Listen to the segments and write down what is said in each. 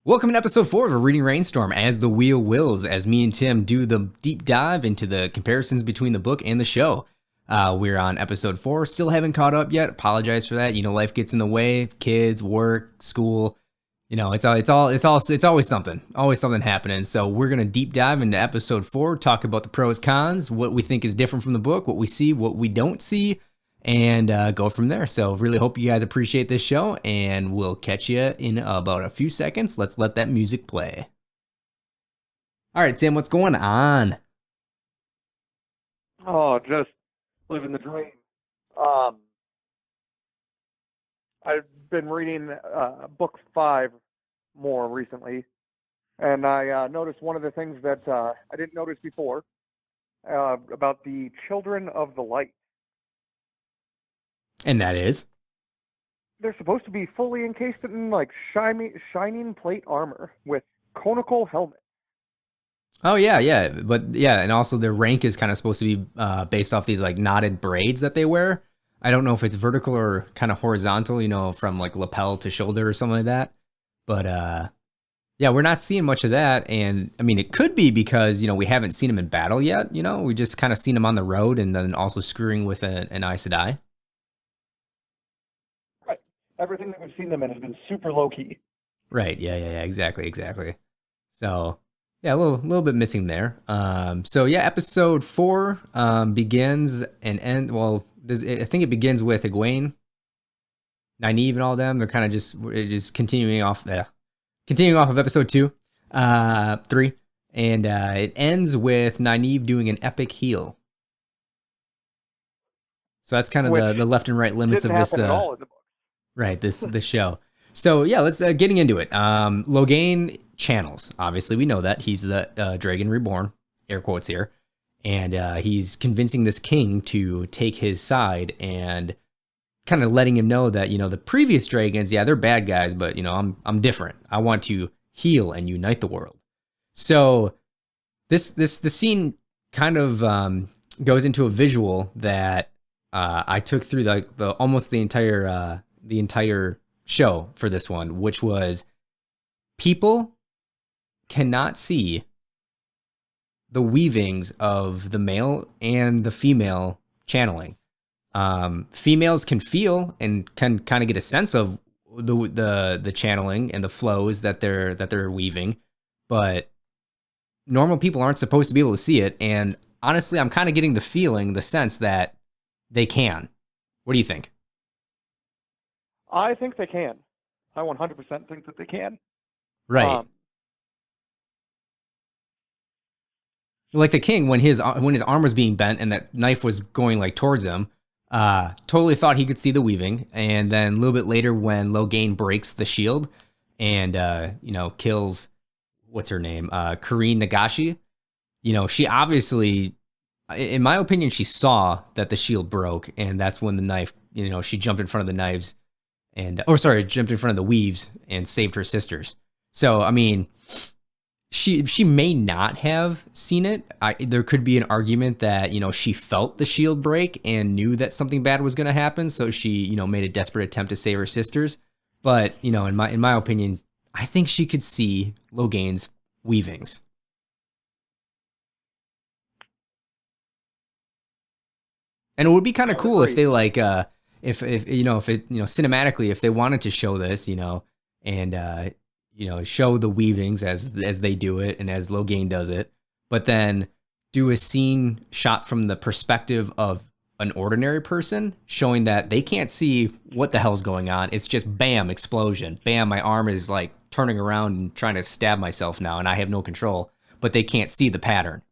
Welcome to episode 4 of a Reading Rainstorm as the wheel wills, as me and Tim do the deep dive into the comparisons between the book and the show. We're on episode 4, still haven't caught up yet. Apologize for that. You know, life gets in the way, kids, work, school. You know, it's always something happening. So we're gonna deep dive into episode 4, talk about the pros, cons, what we think is different from the book, what we see, what we don't see, and go from there. So really hope you guys appreciate this show, and we'll catch you in about a few seconds. Let's let that music play. All right, Tim, what's going on? Oh, just living the dream. Um, I've been reading book 5 more recently, and I noticed one of the things that I didn't notice before about the Children of the Light. And that is? They're supposed to be fully encased in like shining plate armor with conical helmets. Oh yeah, but yeah, and also their rank is kind of supposed to be based off these like knotted braids that they wear. I don't know if it's vertical or kind of horizontal, you know, from like lapel to shoulder or something like that. But yeah, we're not seeing much of that, and I mean, it could be because, you know, we haven't seen them in battle yet. You know, we just kind of seen them on the road, and then also screwing with an Aes Sedai. Right. Everything that we've seen them in has been super low key. Right. Yeah. Exactly. So yeah, a little bit missing there. So yeah, episode 4 begins and end. Well, I think it begins with Egwene, Nynaeve, and all them. They're kind of just continuing off of episode 2, 3, and it ends with Nynaeve doing an epic heal. So that's kind of Which the left and right limits didn't of this. happen at all in the book. Right, this show. So yeah, let's getting into it. Logain channels. Obviously, we know that he's the Dragon Reborn, air quotes here, and he's convincing this king to take his side and kind of letting him know that, you know, the previous dragons, yeah, they're bad guys, but you know, I'm different. I want to heal and unite the world. So this the scene kind of goes into a visual that I took through the almost the entire show for this one, which was people cannot see the weavings of the male and the female channeling. Females can feel and can kind of get a sense of the channeling and the flows that they're weaving, but normal people aren't supposed to be able to see it. And honestly, I'm kind of getting the sense that they can. What do you think? I think they can. I 100% think that they can. Right. Like the king, when his arm was being bent and that knife was going like towards him, totally thought he could see the weaving. And then a little bit later, when Logain breaks the shield and you know, kills, what's her name, Kareen Nagashi, you know, she obviously, in my opinion, she saw that the shield broke, and that's when the knife, you know, she jumped in front of the knives and, or sorry, jumped in front of the weaves and saved her sisters. So I mean, she may not have seen it. There could be an argument that, you know, she felt the shield break and knew that something bad was going to happen, so she, you know, made a desperate attempt to save her sisters. But you know, in my opinion, I think she could see Logain's weavings. And it would be kind of I would cool if agree. they like if you know, if it, you know, cinematically, if they wanted to show this, you know, and you know, show the weavings as they do it and as Logain does it, but then do a scene shot from the perspective of an ordinary person, showing that they can't see what the hell's going on. It's just bam, explosion. Bam, my arm is like turning around and trying to stab myself now, and I have no control, but they can't see the pattern.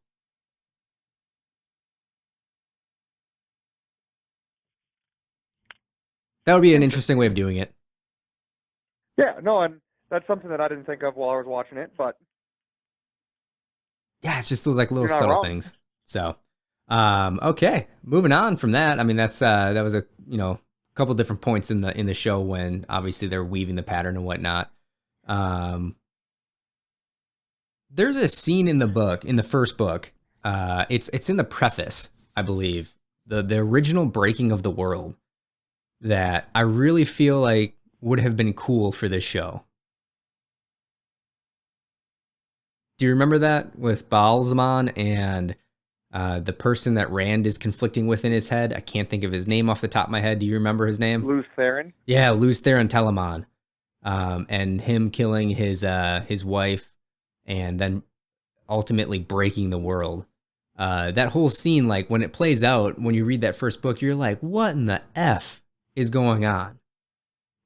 That would be an interesting way Interesting. of doing it. Yeah, no, and that's something that I didn't think of while I was watching it, but Yeah, it's just those like little you're not subtle wrong. things. So, okay, moving on from that. I mean, that was a, you know, couple different points in the show when obviously they're weaving the pattern and whatnot. Um, there's a scene in the book, in the first book. It's in the preface, I believe, the original breaking of the world, that I really feel like would have been cool for this show. Do you remember that with Baalzamon and the person that Rand is conflicting with in his head? I can't think of his name off the top of my head. Do you remember his name? Luce Theron. Yeah, Luce Theron Telamon. And him killing his wife and then ultimately breaking the world. That whole scene, like when it plays out, when you read that first book, you're like, what in the F is going on?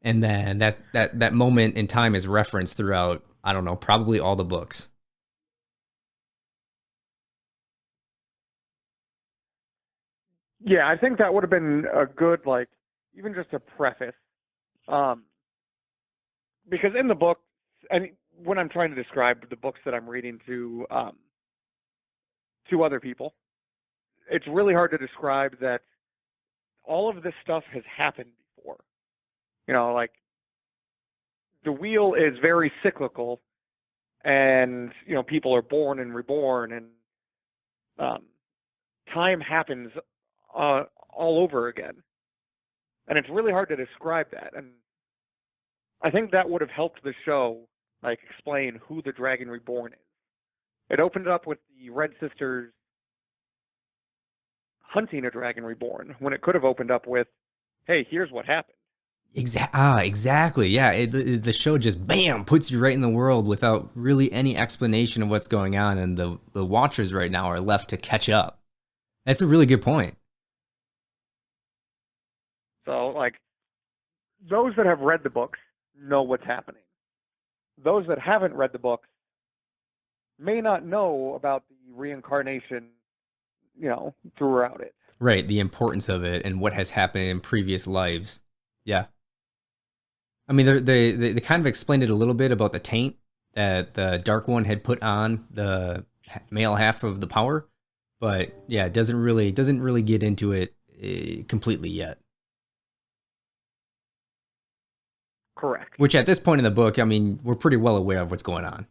And then that moment in time is referenced throughout, I don't know, probably all the books. Yeah, I think that would have been a good, like, even just a preface. Um, because in the book, and when I'm trying to describe the books that I'm reading to other people, it's really hard to describe that all of this stuff has happened before. You know, like the wheel is very cyclical, and people are born and reborn, and um, time happens all over again, and it's really hard to describe that. And I think that would have helped the show like explain who the Dragon Reborn is. It opened up with the Red Sisters hunting a Dragon Reborn when it could have opened up with, "Hey, here's what happened." Exactly. Yeah, the show just bam puts you right in the world without really any explanation of what's going on, and the watchers right now are left to catch up. That's a really good point. So, like, those that have read the books know what's happening. Those that haven't read the books may not know about the reincarnation, throughout it. Right, the importance of it and what has happened in previous lives. Yeah. I mean, they kind of explained it a little bit about the taint that the Dark One had put on the male half of the power, but yeah, it doesn't really get into it completely yet. Correct. Which at this point in the book, I mean, we're pretty well aware of what's going on.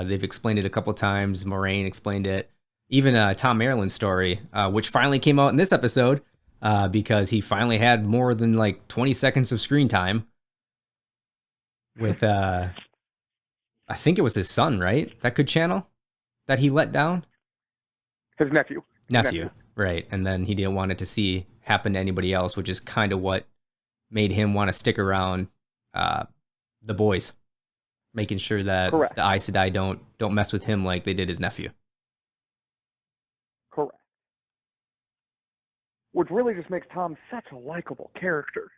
They've explained it a couple times. Moraine explained it. Even Tom Maryland's story, which finally came out in this episode, because he finally had more than like 20 seconds of screen time with, I think it was his son, right? That could channel that he let down. His nephew. Nephew, right? And then he didn't want it to see happen to anybody else, which is kind of what made him want to stick around the boys, making sure that Correct. the Aes Sedai don't mess with him like they did his nephew. Correct. Which really just makes Tom such a likable character.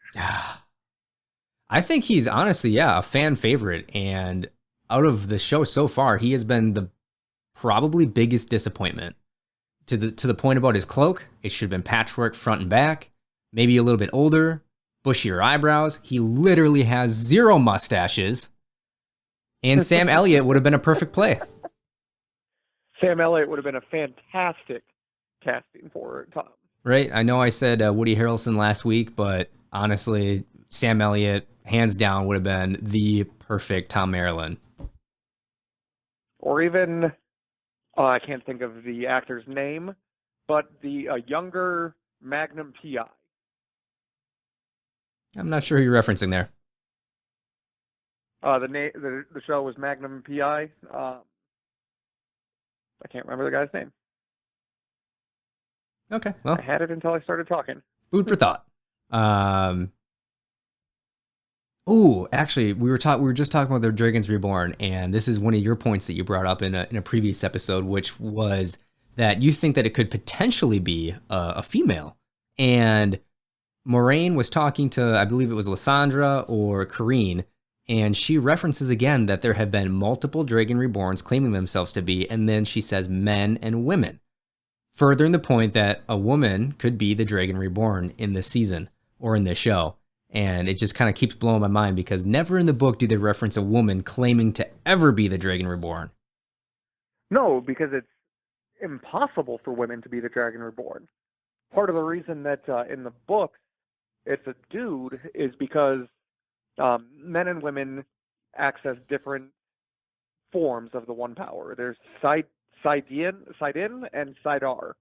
I think he's honestly, yeah, a fan favorite, and out of the show so far, he has been the probably biggest disappointment. To the point about his cloak, it should have been patchwork front and back, maybe a little bit older, bushier eyebrows. He literally has zero mustaches, and Sam Elliott would have been a perfect play. Sam Elliott would have been a fantastic casting for Tom. Right? I know I said Woody Harrelson last week, but honestly, Sam Elliott, hands down, would have been the perfect Tom Maryland. Or even, I can't think of the actor's name, but the younger Magnum PI. I'm not sure who you're referencing there. The show was Magnum PI. I can't remember the guy's name. Okay, well, I had it until I started talking. food for thought. Oh, actually, we were just talking about the Dragons Reborn, and this is one of your points that you brought up in a previous episode, which was that you think that it could potentially be a female. And Moraine was talking to, I believe it was Lysandra or Karine, and she references again that there have been multiple Dragon Reborns claiming themselves to be, and then she says men and women, furthering the point that a woman could be the Dragon Reborn in this season or in this show. And it just kind of keeps blowing my mind because never in the book do they reference a woman claiming to ever be the Dragon Reborn. No, because it's impossible for women to be the Dragon Reborn. Part of the reason that in the books it's a dude is because men and women access different forms of the one power. There's Sidin, and Sidar.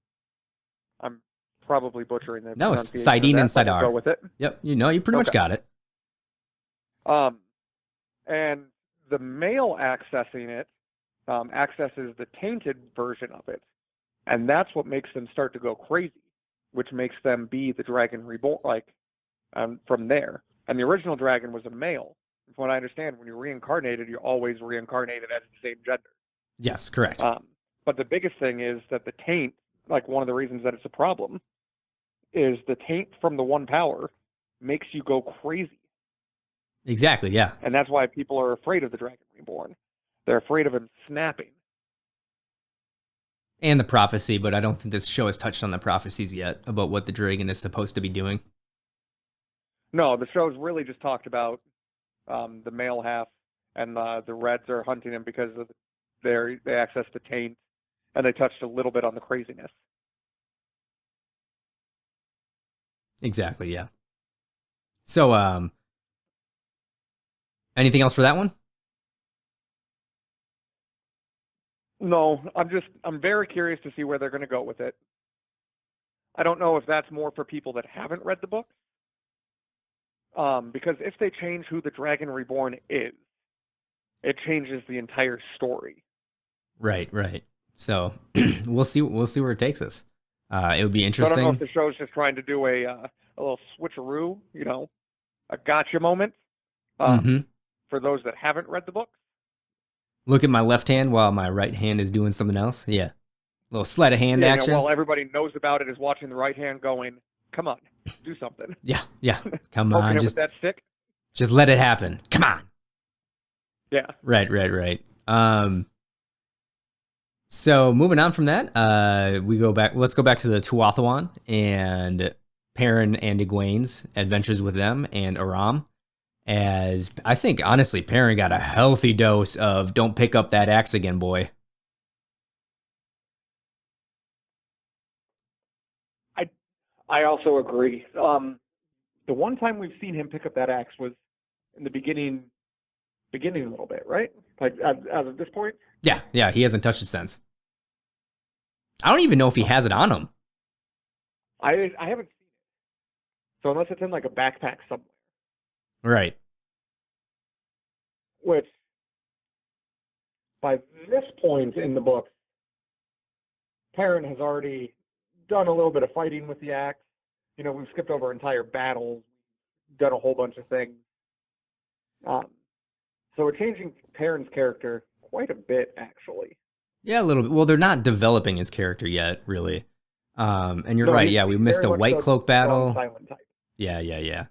I'm probably butchering the No, it's pronunciation Sidine and of that, but Sidar. we'll go with it. Yep, you pretty much got it. And the male accessing it accesses the tainted version of it, and that's what makes them start to go crazy, which makes them be the dragon reborn, like from there. And the original dragon was a male. From what I understand, when you're reincarnated, you're always reincarnated as the same gender. Yes, correct. But the biggest thing is that the taint, like one of the reasons that it's a problem, is the taint from the one power makes you go crazy. Exactly, yeah. And that's why people are afraid of the dragon reborn. They're afraid of him snapping. And the prophecy, but I don't think this show has touched on the prophecies yet about what the dragon is supposed to be doing. No, the show's really just talked about the male half, and the Reds are hunting him because of they access the taint, and they touched a little bit on the craziness. Exactly, yeah. So, anything else for that one? No, I'm very curious to see where they're going to go with it. I don't know if that's more for people that haven't read the book, because if they change who the Dragon Reborn is, it changes the entire story. Right, right. So we'll see where it takes us. It would be So I interesting. don't know if the show's just trying to do a little switcheroo, a gotcha moment for those that haven't read the book. Look at my left hand while my right hand is doing something else. Yeah. Little sleight of hand action. While everybody knows about it, is watching the right hand going, come on, do something. Yeah. Come on, just with that stick. Just let it happen. Come on. Yeah. Right. So moving on from that, let's go back to the Tuathawan and Perrin and Egwene's adventures with them and Aram. As I think, honestly, Perrin got a healthy dose of "don't pick up that axe again, boy." I also agree. The one time we've seen him pick up that axe was in the beginning a little bit, right? Like as of this point. Yeah, he hasn't touched it since. I don't even know if he has it on him. I haven't seen it. So unless it's in like a backpack somewhere. Right. Which, by this point in the book, Perrin has already done a little bit of fighting with the axe. We've skipped over entire battles, done a whole bunch of things. So we're changing Perrin's character quite a bit, actually. Yeah, a little bit. Well, they're not developing his character yet, really. And you're right. Yeah, we missed a White Cloak battle. Silent type. Yeah.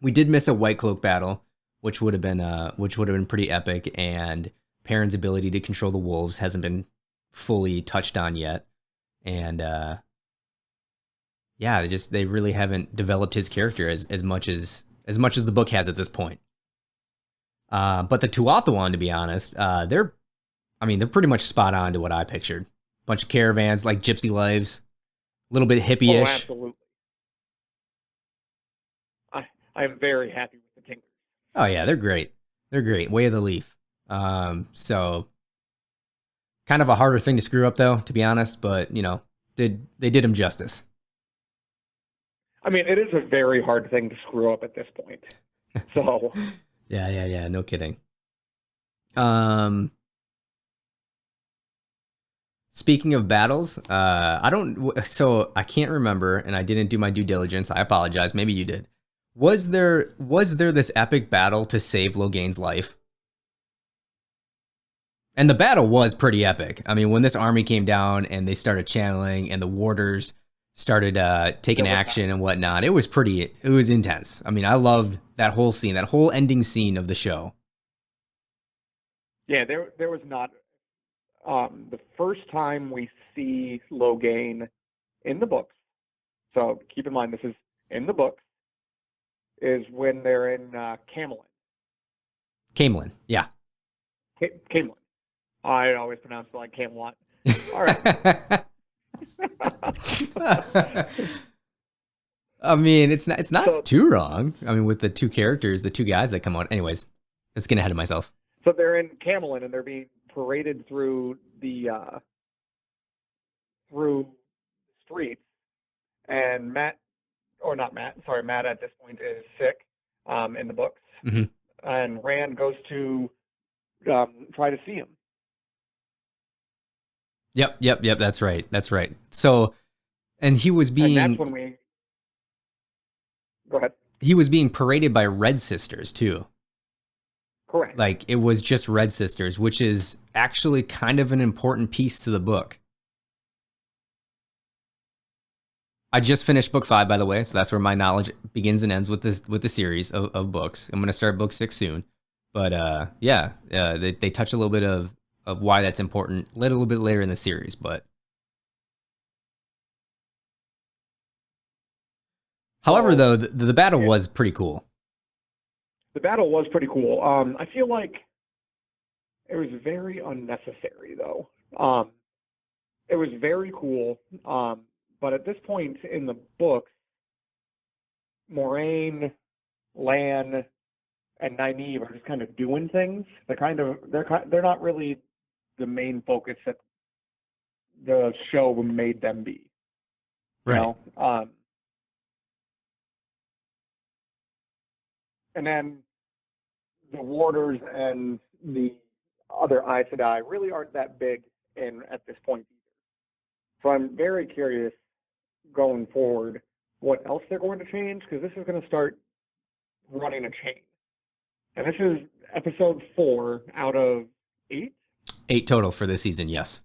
We did miss a White Cloak battle, which would have been pretty epic. And Perrin's ability to control the wolves hasn't been fully touched on yet. And they really haven't developed his character as much as the book has at this point. But the Tuathawan, to be honest, they're pretty much spot on to what I pictured. Bunch of caravans, like gypsy lives, a little bit hippie-ish. Oh, absolutely. I'm very happy with the Tinkers. Oh yeah, they're great. They're great. Way of the leaf. So kind of a harder thing to screw up, though, to be honest. But they did him justice. It is a very hard thing to screw up at this point. So yeah, no kidding. Speaking of battles, I can't remember, and I didn't do my due diligence. I apologize. Maybe you did. Was there this epic battle to save Loghain's life? And the battle was pretty epic. When this army came down and they started channeling, and the warders started taking action and whatnot, it was intense. I loved that whole scene, that whole ending scene of the show. Yeah, there was not. The first time we see Loghain in the books, so keep in mind this is in the books, is when they're in Camelin. Camelin, yeah. Camelin. I always pronounce it like Camelot. All right. It's not too wrong. With the two characters, the two guys that come out. Anyways, let's get ahead of myself. So they're in Camelin and they're being paraded through the streets, and Matt at this point is sick in the books, mm-hmm. and Rand goes to try to see him, Yep. That's right. That's right. So, and And that's when we go ahead. he was being paraded by Red Sisters too. Correct. Like it was just Red Sisters, which is actually kind of an important piece to the book. I just finished book 5, by the way, so that's where my knowledge begins and ends with this with the series of books. I'm gonna start book 6 soon, but yeah, they touch a little bit of why that's important a little bit later in the series. But however, So though, the battle yeah, was pretty cool. the battle was pretty cool. I feel like it was very unnecessary though. It was very cool. But at this point in the book, Moraine, Lan, and Nynaeve are just kind of doing things. They're not really the main focus that the show made them be. You Right. know, and then the warders and the other Aes Sedai really aren't that big in at this point either. So I'm very curious going forward what else they're going to change because this is going to start running a chain. And this is episode 4 out of 8. 8 total for this season. Yes.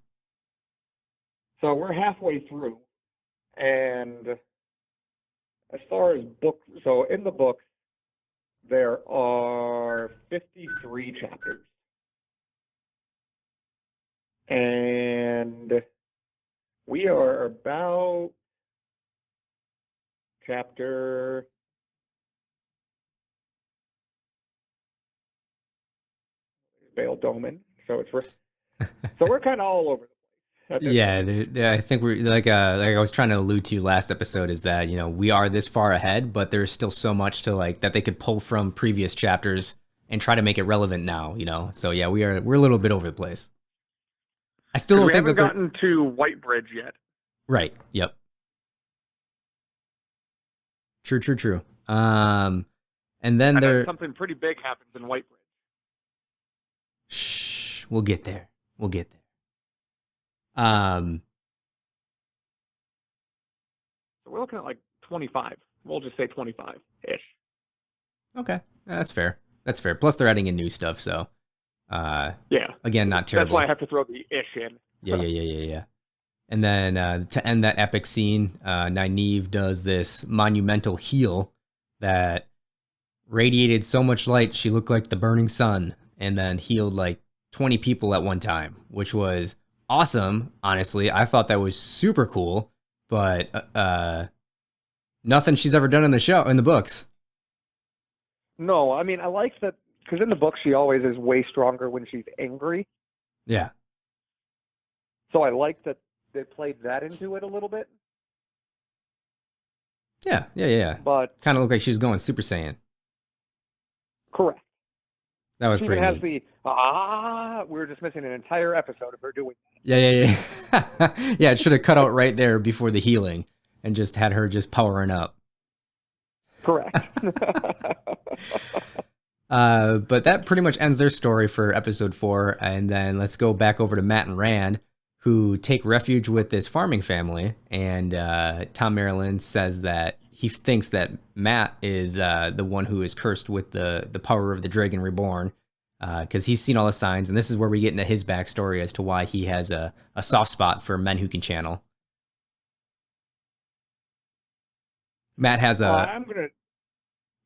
So we're halfway through. And as far as so in the books, there are 53 chapters. And we are about chapter Vale Doman. So we're kind of all over the place at this Yeah, point. I think we're like I was trying to allude to last episode is that we are this far ahead, but there's still so much to like that they could pull from previous chapters and try to make it relevant now. So yeah, we're a little bit over the place. I still Because don't we think haven't that they're gotten to Whitebridge yet. right. Yep. True. And then And then there. something pretty big happens in Whitebridge. Shh. We'll get there. We'll get there. Um. So we're looking at like 25. We'll just say 25-ish. Okay. Yeah, that's fair. That's fair. Plus they're adding in new stuff, so Yeah. again, not That's why I terrible. have to throw the ish in. Yeah. And then to end that epic scene, Nynaeve does this monumental heal that radiated so much light she looked like the burning sun, and then healed like 20 people at one time, which was awesome. Honestly, I thought that was super cool, but nothing she's ever done in the books. No, I mean, I like that because in the book she always is way stronger when she's angry. Yeah, So I like that they played that into it a little bit. yeah. But Kind of looked like she was going Super Saiyan. correct. That was She even pretty has neat. we were just missing an entire episode of her doing Yeah. Yeah, it should have cut out right there before the healing and just had her just powering up. that. Correct. But that pretty much ends their story for episode 4. And then let's go back over to Matt and Rand, who take refuge with this farming family. And Tom Maryland says that he thinks that Matt is the one who is cursed with the power of the Dragon Reborn, because he's seen all the signs. And this is where we get into his backstory as to why he has a soft spot for men who can channel. Matt has a. I'm gonna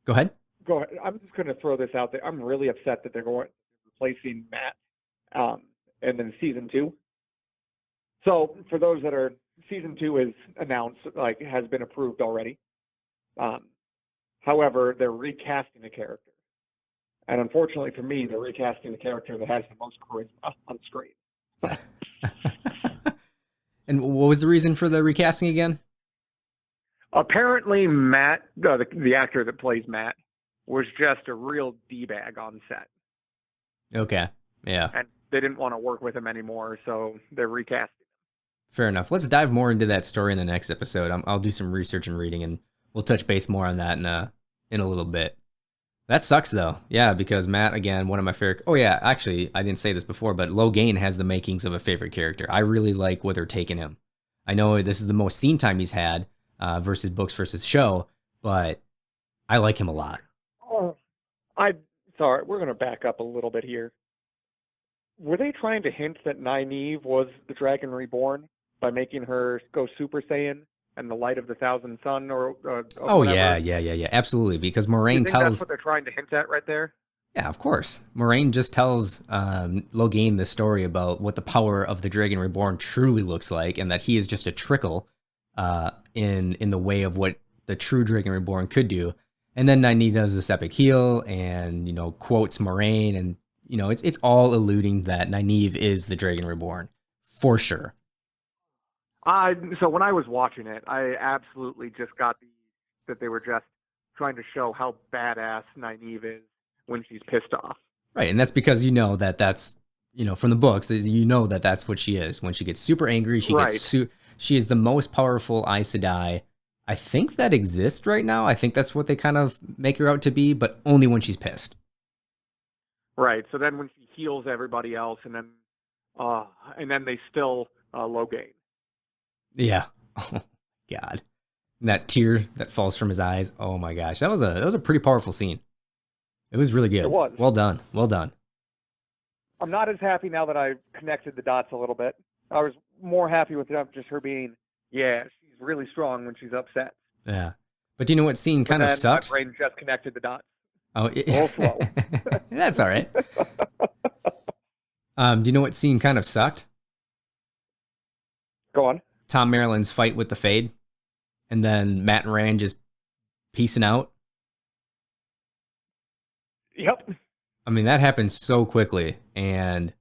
Go ahead. go ahead. I'm just gonna throw this out there. I'm really upset that they're going replacing Matt, and then season 2. So for those that are season 2 is announced, like has been approved already. However, they're recasting the character, and unfortunately for me, they're recasting the character that has the most charisma on screen. And what was the reason for the recasting again? Apparently, Matt, the actor that plays Matt, was just a real d-bag on set, Okay. Yeah. and they didn't want to work with him anymore, so they're recasting. Fair enough. Let's dive more into that story in the next episode. I'll do some research and reading, and we'll touch base more on that in a little bit. That sucks though. Yeah, because Matt, again, one of my favorite. Oh yeah, actually, I didn't say this before, but Logain has the makings of a favorite character. I really like where they're taking him. I know this is the most scene time he's had versus books versus show, but I like him a lot. Oh, I sorry, we're gonna back up a little bit here. Were they trying to hint that Nynaeve was the Dragon Reborn by making her go Super Saiyan and the light of the Thousand Sun or Oh yeah, whatever? yeah, yeah, yeah, absolutely. Because Do you Moraine think that's tells, what they're trying to hint at right there? yeah, of course, Moraine just tells Logain the story about what the power of the Dragon Reborn truly looks like, and that he is just a trickle in the way of what the true Dragon Reborn could do. And then Nynaeve does this epic heal, and quotes Moraine, and it's all alluding that Nynaeve is the Dragon Reborn for sure. So when I was watching it, I absolutely just got that they were just trying to show how badass Nynaeve is when she's pissed off. Right, and that's because that's from the books, that that's what she is. When she gets super angry, Right. she is the most powerful Aes Sedai I think that exists right now. I think that's what they kind of make her out to be, but only when she's pissed. Right. So then when she heals everybody else, and then they still Logain. Yeah. Oh God. And that tear that falls from his eyes. Oh my gosh, that was a pretty powerful scene. It was really It good. was. Well done. Well done. I'm not as happy now that I connected the dots a little bit. I was more happy with just her being, yeah, she's really strong when she's upset. Yeah. But do you know what scene But kind of then my sucked? brain just connected the dots. Oh, A little slow. that's all right. Do you know what scene kind of sucked? Go on. Tom Maryland's fight with the Fade, and then Matt and Rand just peacing out. Yep. I mean, that happened so quickly, and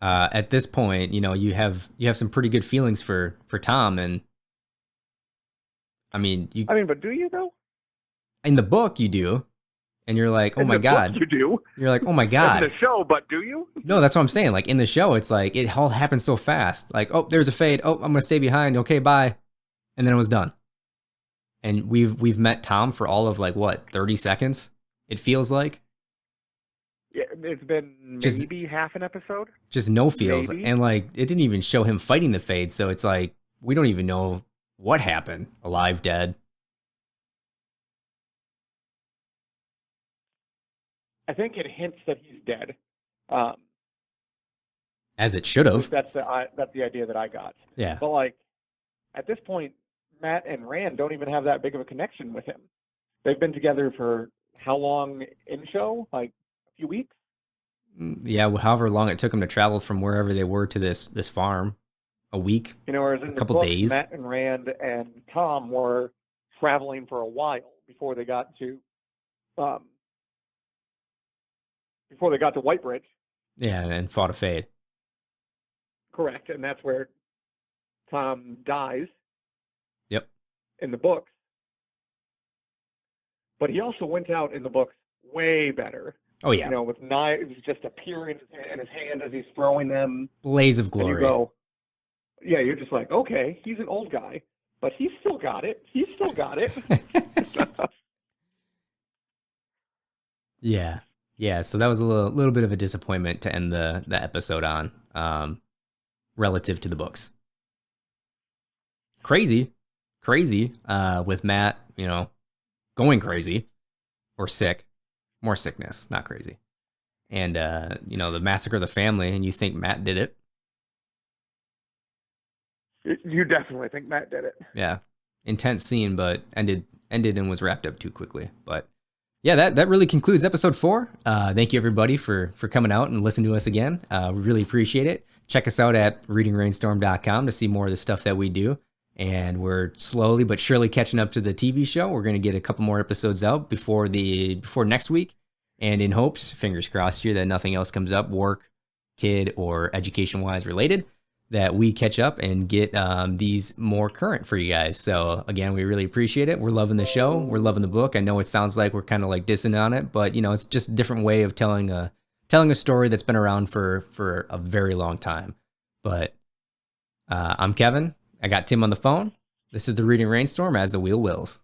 at this point, you have some pretty good feelings for Tom, and But do you though? in the book you do, and you're like, oh In my the book, God, you do. you're like, oh my In God. the show, but do you? No, that's what I'm saying. Like in the show, it's like it all happens so fast. Like, oh, there's a Fade. Oh, I'm gonna stay behind. Okay, bye, and then it was done. And we've met Tom for all of like what 30 seconds. It feels like Yeah, it's been just maybe half an episode. just no feels, Maybe. and like it didn't even show him fighting the Fade. So it's like we don't even know what happened. Alive, dead. I think it hints that he's dead. Um, As it should at least have. that's the idea that I got. Yeah. But like at this point, Matt and Rand don't even have that big of a connection with him. They've been together for how long in show? Like a few weeks? Yeah, however long it took him to travel from wherever they were to this farm. A week, Whereas a in the couple books, days. Matt and Rand and Tom were traveling for a while um, before they got to Whitebridge. Yeah, and fought a Fade. Correct, and that's where Tom dies Yep. in the books. But he also went out in the books way better. Oh yeah. With knives just appearing in his hand as he's throwing them. Blaze of And you glory. go, yeah, you're just like, okay, he's an old guy, but he's still got it. He's still got it. Yeah. Yeah, so that was a little bit of a disappointment to end the episode on, relative to the books. Crazy, with Matt, going crazy or sick, more sickness, not crazy. And the massacre of the family, and you think Matt did it. You definitely think Matt did it. Yeah. Intense scene, but ended and was wrapped up too quickly. But yeah, that really concludes episode 4. Thank you everybody for coming out and listening to us again. We really appreciate it. Check us out at readingrainstorm.com to see more of the stuff that we do. And we're slowly but surely catching up to the TV show. We're going to get a couple more episodes out before next week. And in hopes, fingers crossed here, that nothing else comes up, work, kid, or education-wise related, that we catch up and get these more current for you guys. So again, we really appreciate it. We're loving the show. We're loving the book. I know it sounds like we're kind of like dissing on it, but it's just a different way of telling a story that's been around for a very long time. But I'm Kevin. I got Tim on the phone. This is the Reading Rainstorm as the wheel wills.